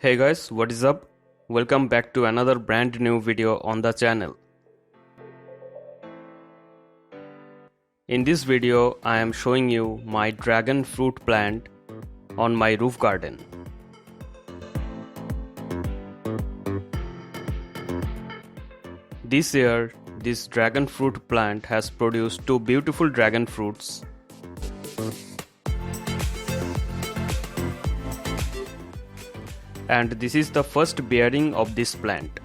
Hey guys, what is up? Welcome back to another brand new video on the channel. In this video, I am showing you my dragon fruit plant on my roof garden. This year, this dragon fruit plant has produced two beautiful dragon fruits. And this is the first bearing of this plant.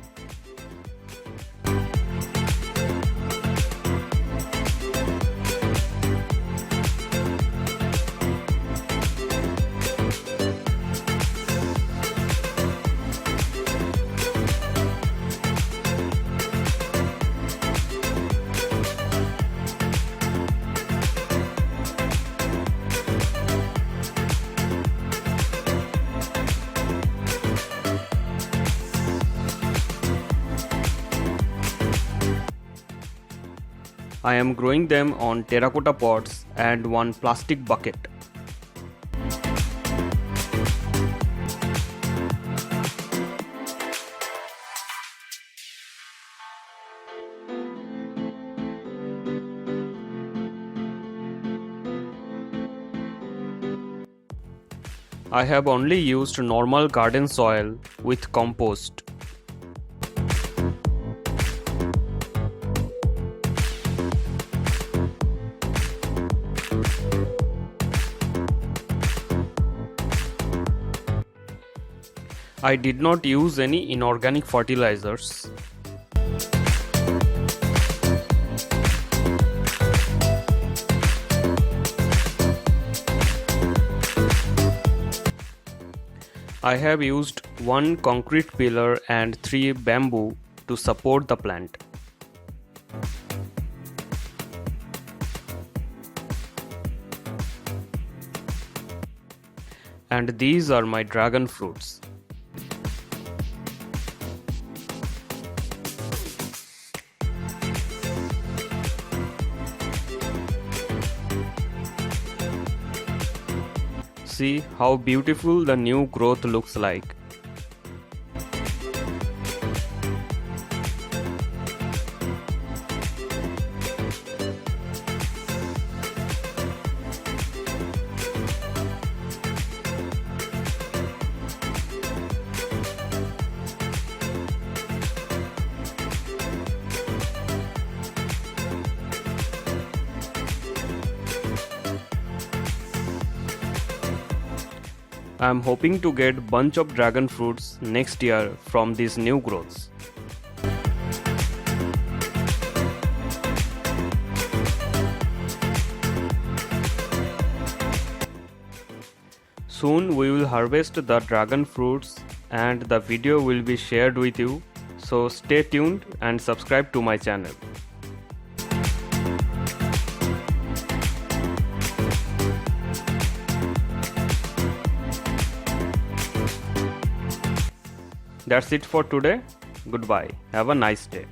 I am growing them on terracotta pots and one plastic bucket. I have only used normal garden soil with compost. I did not use any inorganic fertilizers. I have used one concrete pillar and 3 bamboo to support the plant. And these are my dragon fruits. See how beautiful the new growth looks like. I am hoping to get bunch of dragon fruits next year from these new growths. Soon we will harvest the dragon fruits and the video will be shared with you, so stay tuned and subscribe to my channel. That's it for today. Goodbye. Have a nice day.